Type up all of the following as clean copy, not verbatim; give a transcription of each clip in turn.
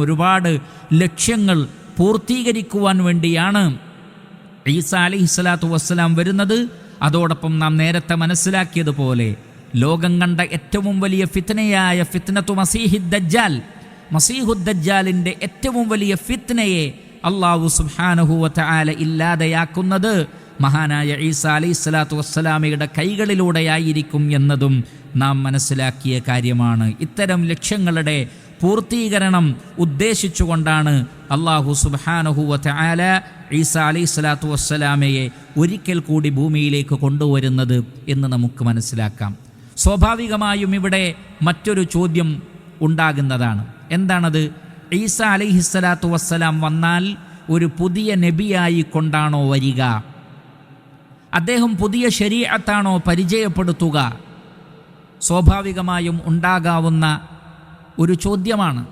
ഒരുപാട് ലക്ഷ്യങ്ങൾ പൂർത്തീകരിക്കുവാൻ വേണ്ടിയാണ് ഈസാ അലൈഹിസ്സലാത്തു വസ്സലാം വരുന്നത്. അതോടൊപ്പം നാം നേരത്തെ മനസ്സിലാക്കിയതുപോലെ ലോകം കണ്ട ഏറ്റവും വലിയ ഫിത്നയായ ഫിത്നത്തു മസീഹുദ്ദജ്ജാലിൻ്റെ ഏറ്റവും വലിയ ഫിത്നയെ അല്ലാഹു സുബ്ഹാനഹു വ തആല ഇല്ലാതെയാക്കുന്നത് മഹാനായ ഈസാ അലൈഹിസ്സലാത്തു വസ്സലാമയുടെ കൈകളിലൂടെയായിരിക്കും എന്നതും നാം മനസ്സിലാക്കിയ കാര്യമാണ്. ഇത്തരം ലക്ഷ്യങ്ങളുടെ പൂർത്തീകരണം ഉദ്ദേശിച്ചുകൊണ്ടാണ് അല്ലാഹു സുബ്ഹാനഹു വ തആല ഈസാ അലൈഹിസ്സലാത്തു വസ്സലാമയെ ഒരിക്കൽ കൂടി ഭൂമിയിലേക്ക് കൊണ്ടുവരുന്നത് എന്ന് നമുക്ക് മനസ്സിലാക്കാം. സ്വാഭാവികമായും ഇവിടെ മറ്റൊരു ചോദ്യം ഉണ്ടാകുന്നതാണ്. എന്താണത്? ഈസാ അലൈഹിസ്സലാത്തു വസ്സലാം വന്നാൽ ഒരു പുതിയ നബിയായി കൊണ്ടാണോ വരിക? അദ്ദേഹം പുതിയ ശരീഅത്താണോ പരിചയപ്പെടുത്തുക? സ്വാഭാവികമായും ഉണ്ടാകാവുന്ന ഒരു ചോദ്യമാണ്.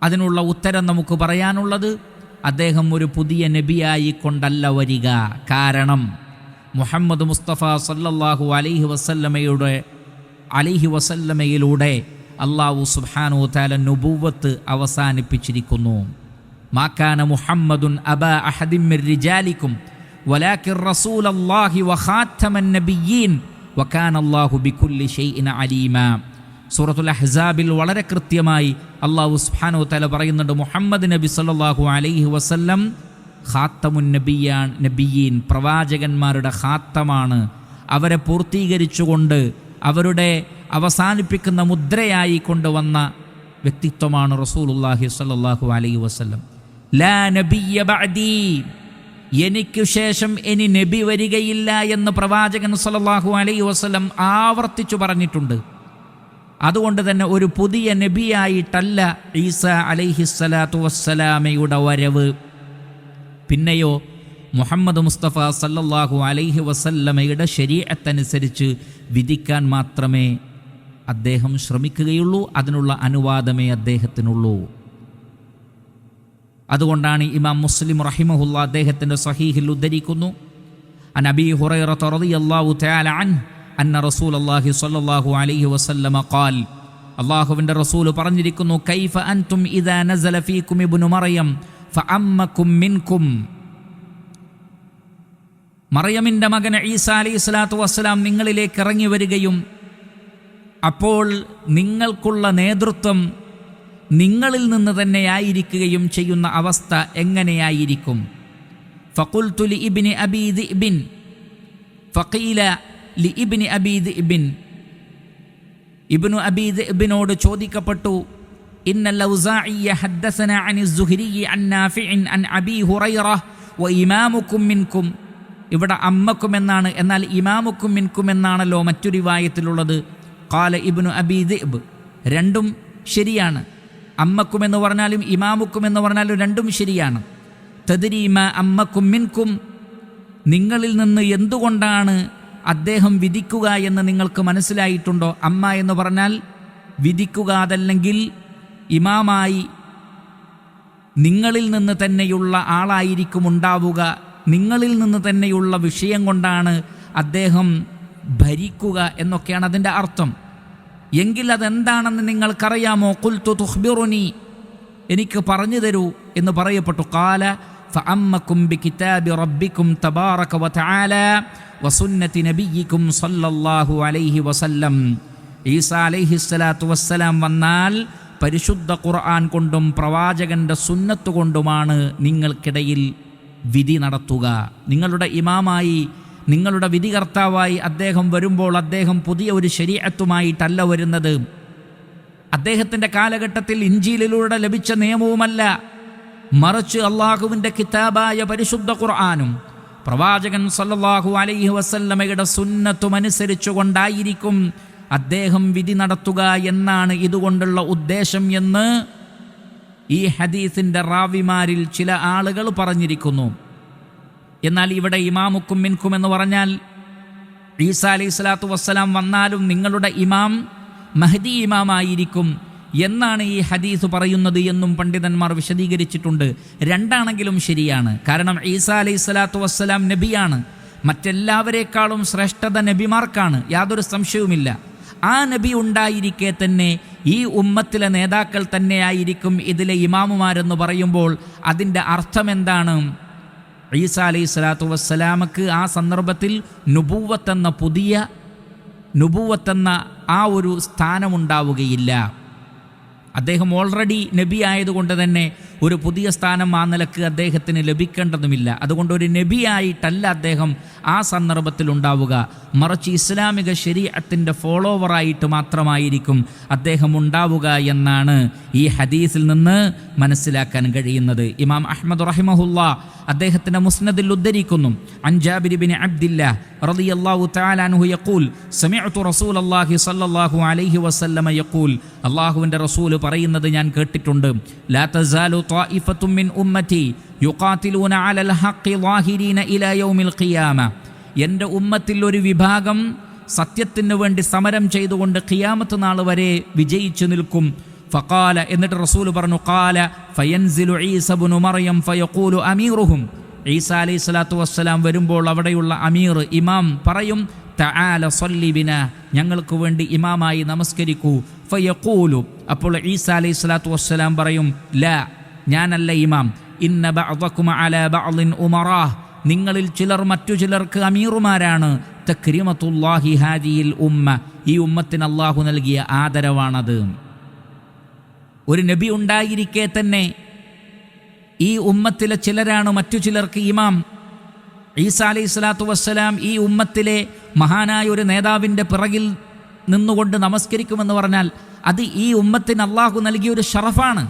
അതിനുള്ള ഉത്തരം നമുക്ക് പറയാനുള്ളത് അദ്ദേഹം ഒരു പുതിയ നബിയായി കൊണ്ടല്ല വരിക. കാരണം മുഹമ്മദ് മുസ്തഫ സല്ലല്ലാഹു അലൈഹി വസല്ലമയിലൂടെ അല്ലാഹു സുബ്ഹാനഹു വ തആല നുബുവത്ത് അവസാനിപ്പിച്ചിരിക്കുന്നു. മാ കാന മുഹമ്മദുൻ അബാ അഹദിൻ മിർ റിജാലിക്കും വലാകിൻ റസൂലല്ലാഹി വ ഖാതമൻ നബിയ്യീൻ വ കാന അല്ലാഹു ബികുല്ലി ഷൈഇൻ അലീമാ. സൂറത്തുൽ അഹ്സാബിൽ വളരെ കൃത്യമായി അല്ലാഹു സുബ്ഹാനഹു വ തആല പറയുന്നുണ്ട്, മുഹമ്മദ് നബി സല്ലല്ലാഹു അലൈഹി വസല്ലം ഖാത്തമുൻ നബിയ്യീൻ, പ്രവാചകന്മാരുടെ ഖാത്തമാണ്. അവരെ പൂർത്തീകരിച്ചുകൊണ്ട് അവരുടെ അവസാനിപ്പിക്കുന്ന മുദ്രയായി കൊണ്ടുവന്ന വ്യക്തിത്വമാണ് റസൂലുള്ളാഹി സ്വല്ലല്ലാഹു അലൈഹി വസല്ലം. ലാ നബിയ്യ ബഅദീ, എനിക്ക് ശേഷം ഇനി നബി വരികയില്ല എന്ന് പ്രവാചകൻ സ്വല്ലല്ലാഹു അലൈഹി വസല്ലം ആവർത്തിച്ചു പറഞ്ഞിട്ടുണ്ട്. അതുകൊണ്ട് തന്നെ ഒരു പുതിയ നബിയായിട്ടല്ല ഈസാ അലൈഹിസ്സലാത്തു വസ്സലാമയുടെ വരവ്. പിന്നെയോ മുഹമ്മദ് മുസ്തഫ സല്ലല്ലാഹു അലൈഹി വസല്ലമയുടെ ശരീഅത്തനുസരിച്ച് വിധിക്കാൻ മാത്രമേ അദ്ദേഹം ശ്രമിക്കുകയുള്ളൂ. അതിനുള്ള അനുവാദമേ അദ്ദേഹത്തിനുള്ളൂ. അതുകൊണ്ടാണ് ഇമാം മുസ്ലിം റഹിമഹുല്ലാ അദ്ദേഹത്തിൻ്റെ സ്വഹീഹിൽ ഉദ്ധരിക്കുന്നു, അൻ അബീ ഹുറൈറത റളിയല്ലാഹു തആല അൻഹു അന്ന റസൂലല്ലാഹി സ്വല്ലല്ലാഹു അലൈഹി വസല്ലമ ഖാൽ, അല്ലാഹുവിൻ്റെ റസൂൽ പറഞ്ഞിരിക്കുന്നു, കൈഫ അൻതും ഇദാ നസല ഫീകും ഇബ്നു മറിയം ഫഅമ്മകും മിൻകും. മറിയമിൻ്റെ മകൻ ഈസാ അലൈഹിസ്സലാത്തു വസ്സലാം നിങ്ങളിലേക്ക് ഇറങ്ങി വരികയും അപ്പോൾ നിങ്ങൾക്കുള്ള നേതൃത്വം നിങ്ങളിൽ നിന്ന് തന്നെയായിരിക്കുകയും ചെയ്യുന്ന അവസ്ഥ എങ്ങനെയായിരിക്കും? ഫഖുൽതു ലിഇബ്നി അബീ ദിഅ്ബിൻ ഫഖീല ലിഇബ്നി അബീ ദിഅ്ബിൻ, ഇബ്നു അബീ ദിഅ്ബിനോട് ചോദിക്കപ്പെട്ടു, ഇന്നൽ ഔസാഇയ്യ ഹദ്ദസനാ അനി സുഹ്രി അൻ നാഫിഇൻ അൻ അബീ ഹുറൈറ വ ഇമാമുക്കും മിൻകും. ഇവിടെ അമ്മക്കും എന്നാണ്, എന്നാൽ ഇമാമുക്കും മിൻകും എന്നാണല്ലോ മറ്റൊരു റിവായത്തിലുള്ളത്. ഖാല ഇബ്നു അബീ ദിഅ്ബ്, രണ്ടും ശരിയാണ്. അമ്മക്കും എന്ന് പറഞ്ഞാലും ഇമാമുക്കും എന്ന് പറഞ്ഞാലും രണ്ടും ശരിയാണ്. തദ്രീ മാ അമ്മക്കും മിൻകും, നിങ്ങളിൽ നിന്ന് എന്തുകൊണ്ടാണ് അദ്ദേഹം വിധിക്കുക എന്ന് നിങ്ങൾക്ക് മനസ്സിലായിട്ടുണ്ടോ? അമ്മ എന്ന് പറഞ്ഞാൽ വിധിക്കുക, അതല്ലെങ്കിൽ ഇമാമായി നിങ്ങളിൽ നിന്ന് തന്നെയുള്ള ആളായിരിക്കും ഉണ്ടാവുക. നിങ്ങളിൽ നിന്ന് തന്നെയുള്ള വിഷയം കൊണ്ടാണ് അദ്ദേഹം ഭരിക്കുക എന്നൊക്കെയാണ് അതിൻ്റെ അർത്ഥം. എങ്കിൽ അതെന്താണെന്ന് നിങ്ങൾക്കറിയാമോ? ഖുൽതു തുഖ്ബിറുനി, എനിക്ക് പറഞ്ഞു തരൂ എന്ന് പറയപ്പെട്ടു. ഖാല ഫഅമ്മകും ബികിതാബി റബ്ബികും തബാറക വതആല വസുന്നതി നബിയിക്കും സല്ലല്ലാഹു അലൈഹി വസല്ലം. ഈസാ അലൈഹിസ്സലാത്തു വസ്സലാം വന്നാൽ പരിശുദ്ധ ഖുർആൻ കൊണ്ടും പ്രവാചകന്റെ സുന്നത്ത് കൊണ്ടുമാണ് നിങ്ങൾക്കിടയിൽ വിധി നടത്തുക. നിങ്ങളുടെ ഇമാമായി, നിങ്ങളുടെ വിധികർത്താവായി അദ്ദേഹം വരുമ്പോൾ അദ്ദേഹം പുതിയ ഒരു ശരീഅത്തുമായിട്ടല്ല വരുന്നത്. അദ്ദേഹത്തിൻ്റെ കാലഘട്ടത്തിൽ ഇഞ്ചീലിലൂടെ ലഭിച്ച നിയമവുമല്ല, മറിച്ച് അള്ളാഹുവിൻ്റെ കിതാബായ പരിശുദ്ധ ഖുർആനും പ്രവാചകൻ സല്ലല്ലാഹു അലൈഹി വസല്ലമയുടെ സുന്നത്തുമനുസരിച്ചുകൊണ്ടായിരിക്കും അദ്ദേഹം വിധി നടത്തുക എന്നാണ് ഇതുകൊണ്ടുള്ള ഉദ്ദേശം എന്ന് ഈ ഹദീസിൻ്റെ റാവിമാരിൽ ചില ആളുകൾ പറഞ്ഞിരിക്കുന്നു. എന്നാൽ ഇവിടെ ഇമാമുക്കും മിൻകും എന്ന് പറഞ്ഞാൽ ഈസാ അലൈഹിസ്സലാത്തു വസ്സലാം വന്നാലും നിങ്ങളുടെ ഇമാം മഹ്ദി ഇമാമായിരിക്കും എന്നാണ് ഈ ഹദീസ് പറയുന്നത് എന്നും പണ്ഡിതന്മാർ വിശദീകരിച്ചിട്ടുണ്ട്. രണ്ടാണെങ്കിലും ശരിയാണ്. കാരണം ഈസാ അലൈഹിസ്സലാത്തു വസ്സലാം നബിയാണ്, മറ്റെല്ലാവരേക്കാളും ശ്രേഷ്ഠത നബിമാർക്കാണ്, യാതൊരു സംശയവുമില്ല. ആ നബി ഉണ്ടായിരിക്കെ തന്നെ ഈ ഉമ്മത്തിലെ നേതാക്കൾ തന്നെയായിരിക്കും ഇതിലെ ഇമാമുമാരെന്ന് പറയുമ്പോൾ അതിൻ്റെ അർത്ഥം എന്താണ്? ഈസാ അലൈഹി സ്വലാത്തു വസ്സലാമക്ക് ആ സന്ദർഭത്തിൽ നുബുവത്തെന്ന ആ ഒരു സ്ഥാനമുണ്ടാവുകയില്ല. അദ്ദേഹം ഓൾറെഡി നബി ആയതുകൊണ്ട് തന്നെ ഒരു പുതിയ സ്ഥാനം ആ നിലക്ക് അദ്ദേഹത്തിന് ലഭിക്കേണ്ടതുമില്ല. അതുകൊണ്ട് ഒരു നബിയായിട്ടല്ല അദ്ദേഹം ആ സന്ദർഭത്തിൽ ഉണ്ടാവുക, മറിച്ച് ഇസ്ലാമിക ശരീഅത്തിൻ്റെ ഫോളോവറായിട്ട് മാത്രമായിരിക്കും അദ്ദേഹം ഉണ്ടാവുക എന്നാണ് ഈ ഹദീസിൽ നിന്ന് മനസ്സിലാക്കാൻ കഴിയുന്നത്. ഇമാം അഹ്മദ് റഹിമഹുല്ലാ അദ്ദേഹത്തിൻ്റെ മുസ്നദിൽ ഉദ്ധരിക്കുന്നു, അൻ ജാബിർ ഇബ്നു അബ്ദില്ലാഹ് റളിയല്ലാഹു തആല അൻഹു യഖൂൽ സമിഅ്തു റസൂലല്ലാഹി സ്വല്ലല്ലാഹു അലൈഹി വസല്ലമ യഖൂൽ, അല്ലാഹുവിൻ്റെ റസൂൽ പറയുന്നത് ഞാൻ കേട്ടിട്ടുണ്ട്, ലാ തസാലു ത്വായിഫത്തും മിൻ ഉമ്മത്തി യുഖാതിലൂന അലൽ ഹഖ് ളാഹിരീന ഇലാ യൗമിൽ ഖിയാമ, എൻ്റെ ഉമ്മത്തിൽ ഒരു വിഭാഗം സത്യത്തിന് വേണ്ടി സമരം ചെയ്തുകൊണ്ട് ഖിയാമത്ത് നാൾ വരെ വിജയിച്ചു നിൽക്കും. ഫഖാല, എന്നിട്ട് റസൂൽ പറഞ്ഞു, ഖാല ഫയൻസിലു ഈസ ഇബ്നു മറിയം ഫയഖൂലു അമീറുഹും, ഈസാ അലൈഹി സ്വലാത്തു വസ്സലാം വരുമ്പോൾ അവിടെയുള്ള അമീർ ഇമാം പറയും, തആല സല്ലി ബിനാ, ഞങ്ങൾക്ക് വേണ്ടി ഇമാമായി നമസ്കരിക്കൂ. ഫയഖൂലു, അപ്പോൾ ഈസാ അലൈഹി സ്വലാത്തു വസ്സലാം പറയും, ലാ, ഞാനല്ല ഇമാം, ഇന്ന ബഅദകും അലാ ബഅദിൻ ഉമറാ, നിങ്ങളിൽ ചിലർ മറ്റു ചിലർക്ക് അമീറുമാരാണ്. തക്രിമത്തുല്ലാഹി ഹാദിഹിൽ ഉമ്മ, ഈ ഉമ്മത്തിന് അല്ലാഹു നൽകിയ ആദരവാണത്. ഒരു നബി ഉണ്ടായിരിക്കെ തന്നെ ഈ ഉമ്മത്തിലെ ചിലരാണ് മറ്റു ചിലർക്ക് ഇമാം. ഈസാ അലൈഹി സ്വലാത്തു വസ്സലാം ഈ ഉമ്മത്തിലെ മഹാനായ ഒരു നേതാവിൻ്റെ പിറകിൽ നിന്നുകൊണ്ട് നമസ്കരിക്കുമെന്ന് പറഞ്ഞാൽ അത് ഈ ഉമ്മത്തിന് അള്ളാഹു നൽകിയ ഒരു ഷറഫാണ്,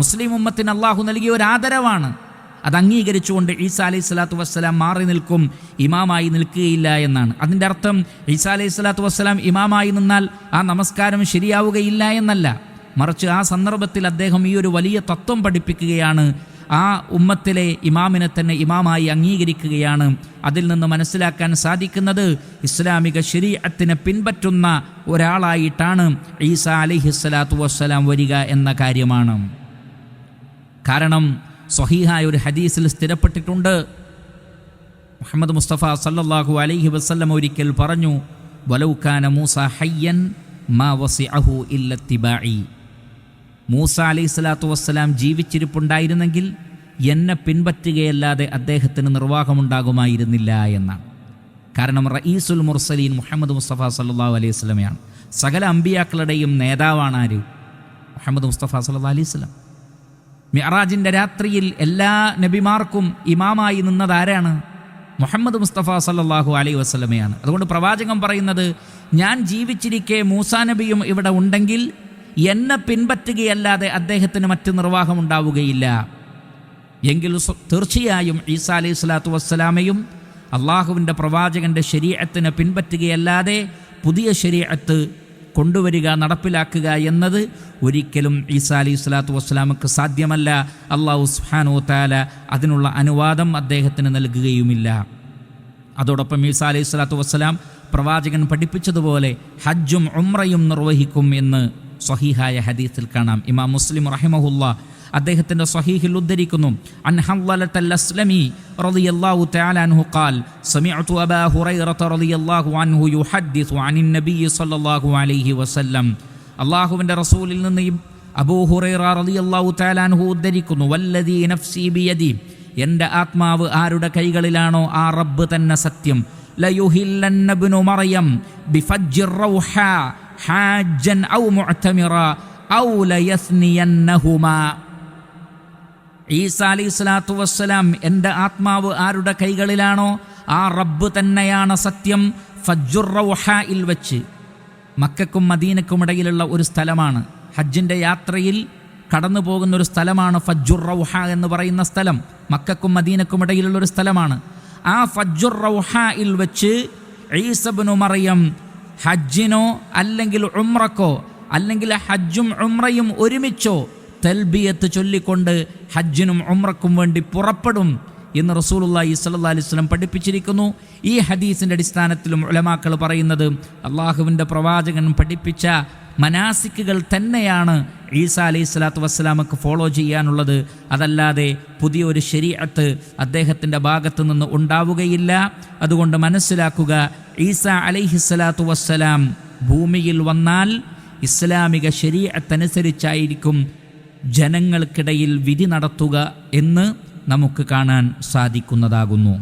മുസ്ലിം ഉമ്മത്തിന് അള്ളാഹു നൽകിയ ഒരു ആദരവാണ്. അത് അംഗീകരിച്ചുകൊണ്ട് ഈസാ അലൈഹി സ്വലാത്തു വസ്സലാം മാറി നിൽക്കും, ഇമാമായി നിൽക്കുകയില്ല എന്നാണ്. അതിൻ്റെ അർത്ഥം ഈസാ അലൈഹി സ്വലാത്തു വസ്സലാം ഇമാമായി നിന്നാൽ ആ നമസ്കാരം ശരിയാവുകയില്ല എന്നല്ല, മറിച്ച് ആ സന്ദർഭത്തിൽ അദ്ദേഹം ഈ ഒരു വലിയ തത്വം പഠിപ്പിക്കുകയാണ്, ആ ഉമ്മത്തിലെ ഇമാമിനെ തന്നെ ഇമാമായി അംഗീകരിക്കുകയാണ്. അതിൽ നിന്ന് മനസ്സിലാക്കാൻ സാധിക്കുന്നത് ഇസ്ലാമിക ശരീഅത്തിനെ പിൻപറ്റുന്ന ഒരാളായിട്ടാണ് ഈസാ അലൈഹി സ്വലാത്തു വസ്സലാം വരിക എന്ന കാര്യമാണ്. കാരണം സ്വഹീഹായ ഒരു ഹദീസിൽ സ്ഥിരപ്പെട്ടിട്ടുണ്ട്, മുഹമ്മദ് മുസ്തഫ സല്ലല്ലാഹു അലൈഹി വസല്ലം ഒരിക്കൽ പറഞ്ഞു, വലൗ കാന മൂസ ഹയ്യൻ മാ വസിഅഹു ഇല്ല ഇത്തിബാഇ, മൂസ അലൈഹി സ്വലാത്തു വസ്സലാം ജീവിച്ചിരിപ്പുണ്ടായിരുന്നെങ്കിൽ എന്നെ പിൻപറ്റുകയല്ലാതെ അദ്ദേഹത്തിന് നിർവാഹമുണ്ടാകുമായിരുന്നില്ല എന്നാണ്. കാരണം റഈസുൽ മുർസലീൻ മുഹമ്മദ് മുസ്തഫ സല്ലല്ലാഹു അലൈഹി വസല്ലമയാണ്. സകല അമ്പിയാക്കളുടെയും നേതാവാണ് ആര്? മുഹമ്മദ് മുസ്തഫ സല്ലല്ലാഹു അലൈഹി വസല്ലം. മിഅ്റാജിൻ്റെ രാത്രിയിൽ എല്ലാ നബിമാർക്കും ഇമാമായി നിന്നത് ആരാണ്? മുഹമ്മദ് മുസ്തഫ സല്ലല്ലാഹു അലൈഹി വസല്ലമയാണ്. അതുകൊണ്ട് പ്രവാചകൻ പറയുന്നത്, ഞാൻ ജീവിച്ചിരിക്കെ മൂസാ നബിയും ഇവിടെ ഉണ്ടെങ്കിൽ എന്നെ പിൻപറ്റുകയല്ലാതെ അദ്ദേഹത്തിന് മറ്റ് നിർവാഹമുണ്ടാവുകയില്ല. എങ്കിൽ തീർച്ചയായും ഈസാ അലൈഹി സ്വലാത്തു വസ്സലാമയും അള്ളാഹുവിൻ്റെ പ്രവാചകൻ്റെ ശരീഅത്തിനെ പിൻപറ്റുകയല്ലാതെ പുതിയ ശരീഅത്ത് കൊണ്ടുവരിക, നടപ്പിലാക്കുക എന്നത് ഒരിക്കലും ഈസാ അലൈഹി സ്വലാത്തു വസ്സലാമക്ക് സാധ്യമല്ല. അള്ളാഹു സുബ്ഹാനഹു വ തആല അതിനുള്ള അനുവാദം അദ്ദേഹത്തിന് നൽകുകയുമില്ല. അതോടൊപ്പം ഈസാ അലൈഹി സ്വലാത്തു വസ്സലാം പ്രവാചകൻ പഠിപ്പിച്ചതുപോലെ ഹജ്ജും ഉംറയും നിർവഹിക്കും എന്ന് സ്വഹീഹായ ഹദീസിൽ കാണാം. ഇമാം മുസ്ലിം റഹിമഹുല്ലാ അദ്ദേഹത്തിൻ്റെ സ്വഹീഹിൽ ഉദ്ധരിക്കുന്നു, അൻ ഹവ്വലത്തൽ അസ്ലമി റളിയല്ലാഹു തആല അൻഹു ഖാൽ സമിഅതു അബാ ഹുറൈറത റളിയല്ലാഹു അൻഹു യുഹദ്ദിസു അനിൻ നബിയ്യി സ്വല്ലല്ലാഹു അലൈഹി വസല്ലം, അല്ലാഹുവിൻ്റെ റസൂലിൽ നിന്ന് അബൂ ഹുറൈറ റളിയല്ലാഹു തആല അൻഹു ഉദ്ധരിക്കുന്നു, വല്ലദീ നഫ്സി ബിയദി, എൻ്റെ ആത്മാവ് ആരുടെ കൈകളിലാണോ ആ റബ്ബ് തന്നെ സത്യം, ലയുഹില്ലന്ന ഇബ്നു മറിയം ബിഫജ്ജിർ റൗഹാ ഹാജ്ജൻ ഔ മുഅ്തമിറ ഔ ലയസ്നിയന്നഹുമാ, ഈസാ അലൈഹി സ്വലാത്തു വസ്സലാം എൻ്റെ ആത്മാവ് ആരുടെ കൈകളിലാണോ ആ റബ്ബ് തന്നെയാണ് സത്യം. ഫജ്ജുർ റൗഹായിൽ വെച്ച്, മക്കക്കും മദീനക്കും ഇടയിലുള്ള ഒരു സ്ഥലമാണ്, ഹജ്ജിൻ്റെ യാത്രയിൽ കടന്നു പോകുന്ന ഒരു സ്ഥലമാണ് ഫജ്ജുർ റൗഹ എന്ന് പറയുന്ന സ്ഥലം, മക്കക്കും മദീനക്കും ഇടയിലുള്ള ഒരു സ്ഥലമാണ്. ആ ഫജ്ജുർ റൗഹായിൽ വെച്ച് ഈസാ ഇബ്നു മറിയം ഹജ്ജിനോ അല്ലെങ്കിൽ ഉംറക്കോ അല്ലെങ്കിൽ ഹജ്ജും ഉംറയും ഒരുമിച്ചോ തൽബിയത്ത് ചൊല്ലിക്കൊണ്ട് ഹജ്ജിനും ഉംറക്കും വേണ്ടി പുറപ്പെടും എന്ന് റസൂലുള്ളാഹി സ്വല്ലല്ലാഹു അലൈഹി വസല്ലം പഠിപ്പിച്ചിരിക്കുന്നു. ഈ ഹദീസിൻ്റെ അടിസ്ഥാനത്തിലും ഉലമാക്കൾ പറയുന്നത് അള്ളാഹുവിൻ്റെ പ്രവാചകൻ പഠിപ്പിച്ച മനാസിക്കുകൾ തന്നെയാണ് ഈസാ അലൈഹി സ്വലാത്തു വസ്സലാമക്ക് ഫോളോ ചെയ്യാനുള്ളത്. അതല്ലാതെ പുതിയൊരു ശരീഅത്ത് അദ്ദേഹത്തിൻ്റെ ഭാഗത്തു നിന്ന് ഉണ്ടാവുകയില്ല. അതുകൊണ്ട് മനസ്സിലാക്കുക, ഈസാ അലൈഹി സ്വലാത്തു വസ്സലാം ഭൂമിയിൽ വന്നാൽ ഇസ്ലാമിക ശരീഅത്തനുസരിച്ചായിരിക്കും ജനങ്ങൾക്കിടയിൽ വിധി നടത്തുക എന്ന് നമുക്ക് കാണാൻ സാധിക്കുന്നതാകുന്നു.